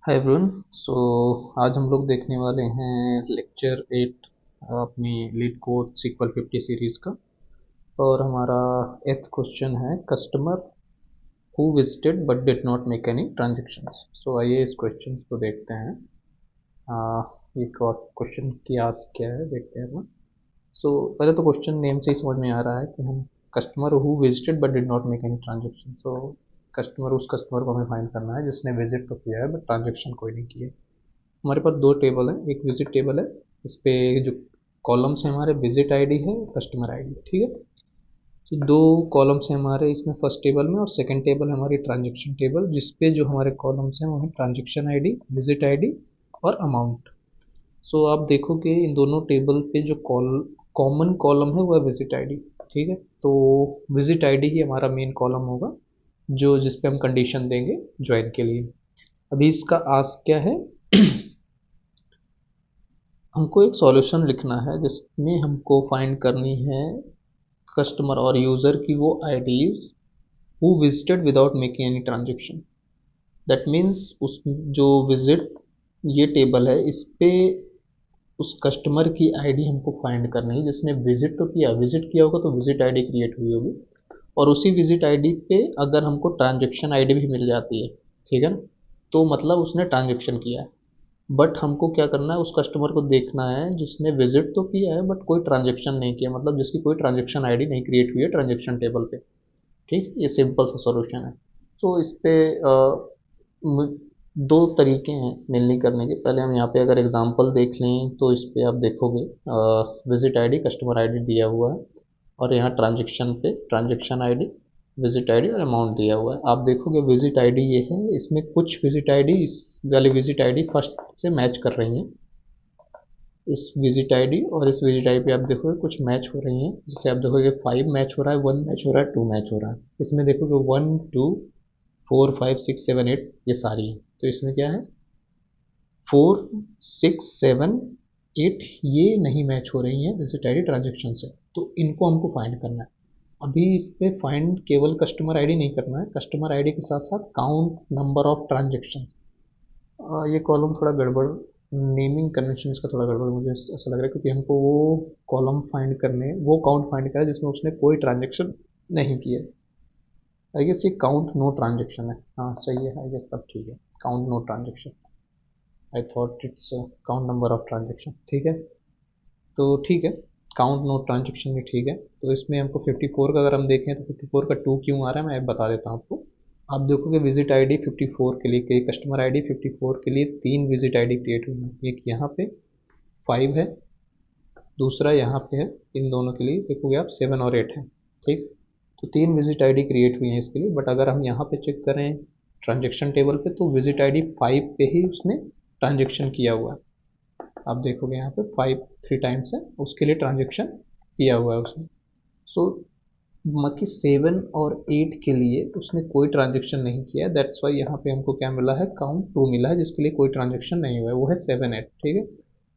Hi everyone. सो आज हम लोग देखने वाले हैं लेक्चर 8 अपनी लीड कोड सीक्वल 50 सीरीज़ का। और हमारा 8th क्वेश्चन है customer who visited but did not make any transactions. So आइए इस क्वेश्चन को देखते हैं। ये क्वेश्चन की आस्क क्या है देखते हैं ना। सो पहले तो क्वेश्चन नेम से ही समझ में आ रहा है कि हम customer who visited but did not make any transaction. So customer उस कस्टमर को हमें फाइंड करना है जिसने विजिट तो किया है बट ट्रांजेक्शन कोई नहीं किया। हमारे पास दो टेबल है, एक विजिट टेबल है, इस पे जो कॉलम्स हैं हमारे विजिट आईडी है, कस्टमर आईडी, ठीक है। तो दो कॉलम्स हैं हमारे इसमें फर्स्ट टेबल में, और सेकंड टेबल है हमारी ट्रांजेक्शन टेबल, जिसपे जो हमारे कॉलम्स हैं वो है ट्रांजेक्शन आईडी, विजिट आईडी और अमाउंट। सो आप देखोगे इन दोनों टेबल पे जो कॉमन कॉलम है वो है विजिट आईडी, ठीक है। तो विजिट आईडी ही हमारा मेन कॉलम होगा जो जिसपे हम कंडीशन देंगे ज्वाइन के लिए। अभी इसका आस्क क्या है हमको एक सॉल्यूशन लिखना है जिसमें हमको फाइंड करनी है कस्टमर और यूज़र की वो IDs who visited without making any transaction. That means उस जो विजिट ये टेबल है इस पे उस कस्टमर की आईडी हमको फाइंड करनी है जिसने विजिट तो किया, विजिट किया होगा तो विजिट आईडी क्रिएट हुई होगी, और उसी विजिट आईडी पे अगर हमको ट्रांजेक्शन आईडी भी मिल जाती है, ठीक है ना, तो मतलब उसने ट्रांजेक्शन किया है। बट हमको क्या करना है उस कस्टमर को देखना है जिसने विजिट तो किया है बट कोई ट्रांजेक्शन नहीं किया, मतलब जिसकी कोई ट्रांजेक्शन आईडी नहीं क्रिएट हुई है ट्रांजेक्शन टेबल पे। ठीक, ये सिंपल सा सॉल्यूशन है। सो इस पे दो तरीके हैं मिलनी करने के। पहले हम यहाँ पे अगर एग्जांपल देख लें तो इस पे आप देखोगे विजिट आईडी कस्टमर आईडी दिया हुआ है, और यहाँ ट्रांजेक्शन पे ट्रांजेक्शन आईडी विजिट आईडी और अमाउंट दिया हुआ है। आप देखोगे विजिट आईडी ये है, इसमें कुछ विजिट आईडी इस वाली विजिट आईडी फर्स्ट से मैच कर रही हैं। इस विजिट आईडी और इस विजिट आईडी पे आप देखोगे कुछ मैच हो रही हैं, जिससे आप देखोगे 5 मैच हो रहा है, 1 मैच हो रहा है, 2 मैच हो रहा है। इसमें देखोगे 1 2 4 5 6 7 8 ये सारी है। तो इसमें क्या है 4 6 7 8 ये नहीं मैच हो रही हैं विजिट आईडी ट्रांजेक्शन से, तो इनको हमको फाइंड करना है। अभी इस पे फाइंड केवल कस्टमर आईडी नहीं करना है, कस्टमर आईडी के साथ साथ काउंट नंबर ऑफ ट्रांजेक्शन। ये कॉलम थोड़ा गड़बड़, नेमिंग कन्वेंशन इसका थोड़ा गड़बड़ मुझे ऐसा लग रहा है, क्योंकि हमको वो कॉलम फाइंड करने, वो काउंट फाइंड करा जिसमें उसने कोई ट्रांजेक्शन नहीं किया। आई गेस ये काउंट नो ट्रांजेक्शन है, हाँ सही है, आई गेस तब ठीक है, count no transaction. I thought it's count number of transaction, ठीक है। तो ठीक है, काउंट नो ट्रांजेक्शन भी ठीक है। तो इसमें हमको 54 का अगर हम देखें तो 54 का 2 क्यों आ रहा है मैं बता देता हूँ आपको। आप देखोगे विजिट आईडी 54 के लिए, कस्टमर आईडी 54 के लिए 3 विजिट आईडी क्रिएट हुई है, एक यहाँ पे 5 है, दूसरा यहाँ पे है, इन दोनों के लिए देखोगे आप 7 और 8 है, ठीक। तो 3 विजिट आईडी क्रिएट हुई है इसके लिए। बट अगर हम यहाँ पे चेक करें ट्रांजेक्शन टेबल पे तो विजिट आईडी 5 पे ही उसने ट्रांजेक्शन किया हुआ है। आप देखोगे यहाँ पे 5 3 टाइम्स है, उसके लिए ट्रांजेक्शन किया हुआ है उसने। सो बाकी 7 और 8 के लिए उसने कोई ट्रांजेक्शन नहीं किया है, दैट्स वाई यहाँ पे हमको क्या मिला है काउंट 2 मिला है, जिसके लिए कोई ट्रांजेक्शन नहीं हुआ है, वो है 7 8, ठीक है।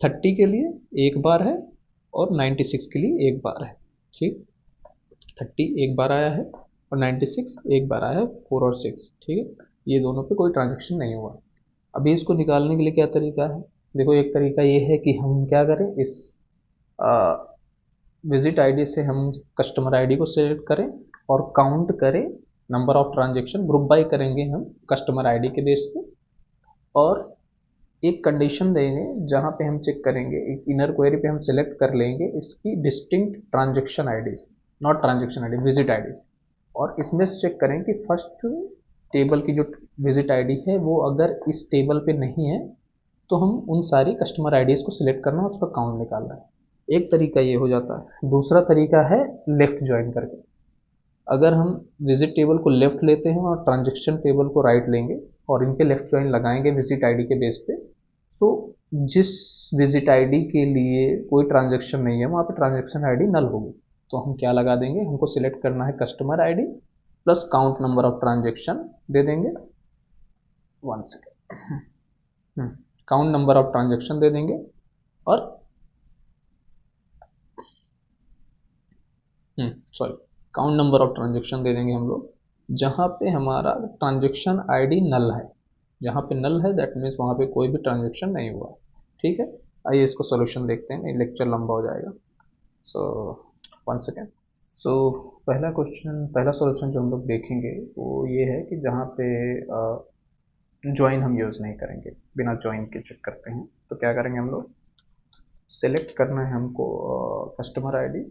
30 के लिए एक बार है और 96 के लिए एक बार है, ठीक। 30 एक बार आया है और 96 एक बार आया है, 4 और 6, ठीक है। ये दोनों पे कोई ट्रांजेक्शन नहीं हुआ। अभी इसको निकालने के लिए क्या तरीका है, देखो एक तरीका ये है कि हम क्या करें, इस विजिट आईडी से हम कस्टमर आईडी को सिलेक्ट करें और काउंट करें number of transaction, group by करेंगे हम कस्टमर आईडी के बेस पे, और एक कंडीशन देंगे जहां पे हम चेक करेंगे, एक इनर क्वेरी पे हम सिलेक्ट कर लेंगे इसकी distinct transaction IDs, not transaction ID, visit IDs. और इसमें से चेक करें कि फर्स्ट टेबल की जो विजिट आईडी है वो अगर इस टेबल पे नहीं है तो हम उन सारी कस्टमर आईडीज को सिलेक्ट करना, उसका काउंट निकालना है। एक तरीका ये हो जाता है। दूसरा तरीका है लेफ्ट ज्वाइन करके। अगर हम विजिट टेबल को लेफ्ट लेते हैं और ट्रांजेक्शन टेबल को राइट लेंगे और इनके लेफ्ट ज्वाइन लगाएंगे विजिट आईडी के बेस पे, तो जिस विजिट आईडी के लिए कोई ट्रांजेक्शन नहीं है वहाँ पे ट्रांजेक्शन आईडी नल होगी। तो हम क्या लगा देंगे, हमको सिलेक्ट करना है customer ID plus count number of transaction दे देंगे, 1 second, count number of transaction दे देंगे, और sorry count number of transaction दे देंगे हम लोग जहाँ पे हमारा ट्रांजेक्शन आईडी नल है। जहाँ पे नल है दैट मीन्स वहाँ पे कोई भी ट्रांजेक्शन नहीं हुआ। ठीक है, आइए इसको सोल्यूशन देखते हैं, नहीं लेक्चर लंबा हो जाएगा। सो 1 सेकेंड। सो पहला क्वेश्चन, पहला सॉल्यूशन जो हम लोग देखेंगे वो ये है कि जहाँ पे ज्वाइन हम यूज़ नहीं करेंगे, बिना ज्वाइन के चेक करते हैं। तो क्या करेंगे हम लोग, सेलेक्ट करना है हमको customer ID,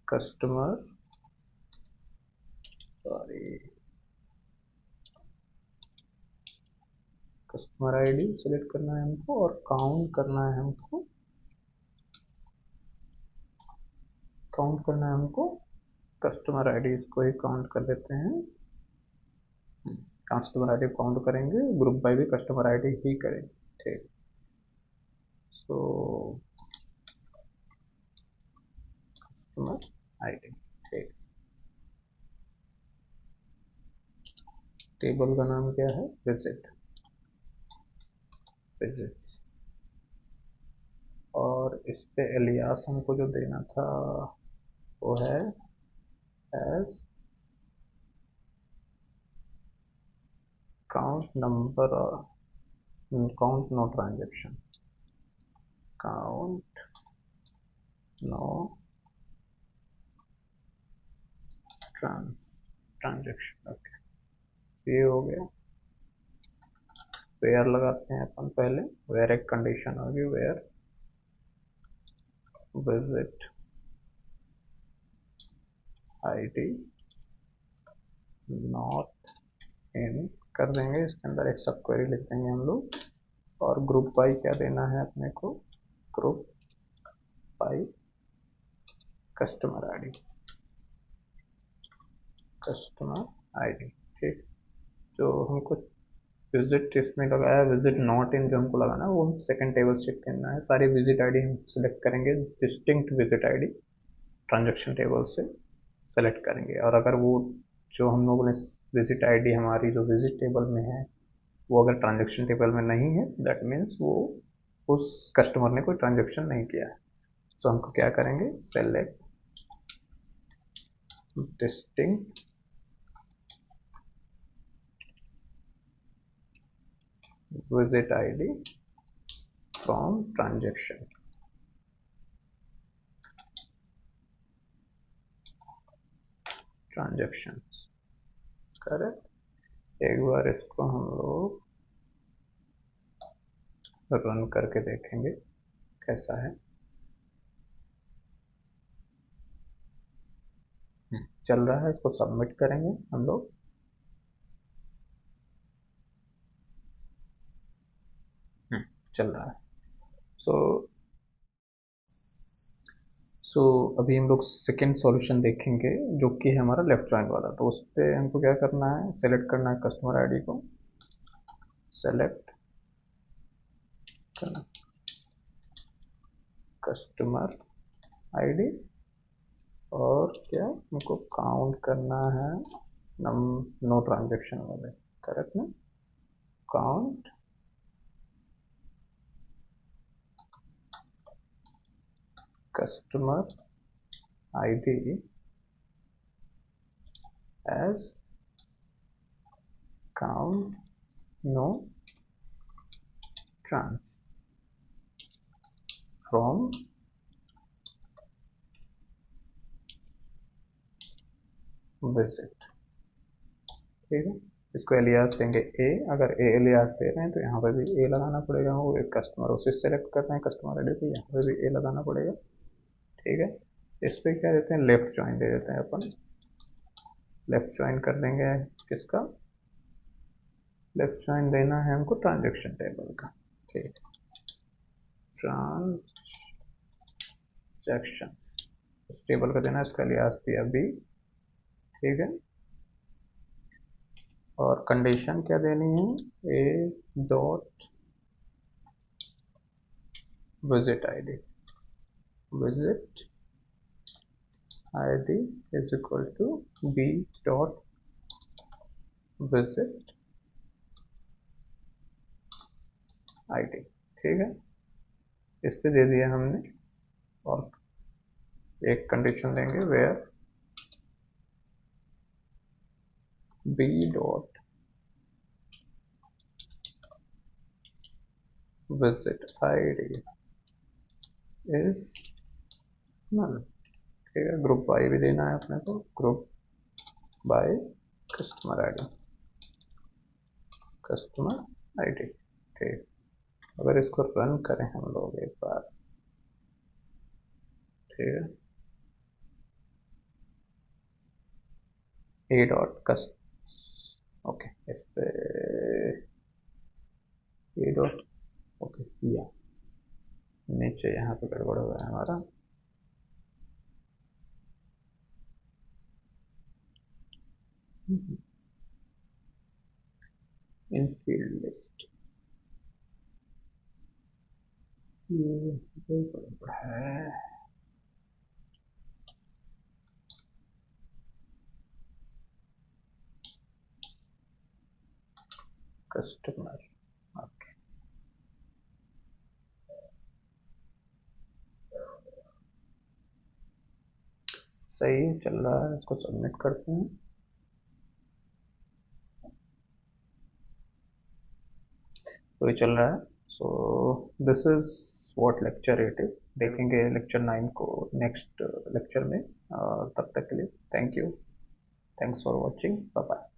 customer, sorry, customer ID select करना है हमको और काउंट करना है हमको, काउंट करना है हमको कस्टमर आईडी, इसको ही काउंट कर देते हैं। कस्टमर आईडी काउंट करेंगे, ग्रुप बाय भी कस्टमर आईडी ही करेंगे। ठीक, सो कस्टमर आईडी। ठीक, टेबल का नाम क्या है, विजिट, विजिट्स। और इस पे एलियास हमको जो देना था वो है as count number, count no transaction, count no transaction. Okay, ये हो गया। वेयर लगाते हैं अपन पहले, वेयर एक कंडीशन होगी, where visit ID not in कर देंगे, इसके अंदर एक सब क्वेरी लिख देंगे हम लोग। और ग्रुप बाई क्या देना है अपने को, group by customer ID, customer ID. ठीक, जो हमको विजिट इसमें लगाया, विजिट नॉट इन जो हमको लगाना है वो हम सेकंड टेबल चेक करना है। सारी विजिट आईडी हम सिलेक्ट करेंगे, distinct visit ID transaction table से सेलेक्ट करेंगे। और अगर वो जो हम लोगों ने विजिट आईडी हमारी जो विजिट टेबल में है वो अगर ट्रांजेक्शन टेबल में नहीं है दैट मीन्स वो उस कस्टमर ने कोई ट्रांजेक्शन नहीं किया है। तो हमको क्या करेंगे, select distinct visit id from transaction, transactions। Correct, एक बार इसको हम लोग रन करके देखेंगे कैसा है। चल रहा है, इसको सबमिट करेंगे हम लोग। चल रहा है। सो सो अभी हम लोग सेकेंड सॉल्यूशन देखेंगे जो कि है हमारा लेफ्ट जॉइन वाला। तो उस पर हमको क्या करना है, सेलेक्ट करना है कस्टमर आईडी को, सेलेक्ट करना कस्टमर आईडी और क्या हमको काउंट करना है नो ट्रांजेक्शन वाले, करेक्ट ना, count customer ID as count no trans from visit। ठीक है, इसको एलियास देंगे ए। अगर ए एलियास दे रहे हैं तो यहाँ पे भी ए लगाना पड़ेगा, वो एक कस्टमर उसे सेलेक्ट कर रहे हैं कस्टमर आईडी पे, यहाँ पे भी ए लगाना पड़ेगा। ठीक है, इस पे क्या देते हैं, लेफ्ट ज्वाइन दे देते हैं अपन, लेफ्ट ज्वाइन कर देंगे किसका, लेफ्ट ज्वाइन देना है हमको ट्रांजेक्शन टेबल का। ठीक, ट्रांजेक्शन इस टेबल का देना है, इसका लिहाज दिया बी। ठीक है, और कंडीशन क्या देनी है, A dot visit ID, visit ID is equal to B dot visit ID. ठीक है, इस पे दे दिया हमने। और एक कंडीशन देंगे where B dot visit ID is null. ठीक है, ग्रुप बाय भी देना है अपने को, group by customer ID, customer ID. ठीक, अगर इसको रन करें हम लोग एक बार, ठीक है, ए डॉट कस्ट, ओके, इस पे ए डॉट, ओके, या नीचे यहाँ पे गड़बड़ हुआ है हमारा। इन फील्ड लिस्ट ये गड़बड़ है। कस्टमर, ओके, सही चल रहा है, इसको सबमिट करते हैं। तो ये चल रहा है। So this is what lecture it is. देखेंगे लेक्चर 9 को नेक्स्ट लेक्चर में। तब तक के लिए thank you, thanks for watching, bye bye.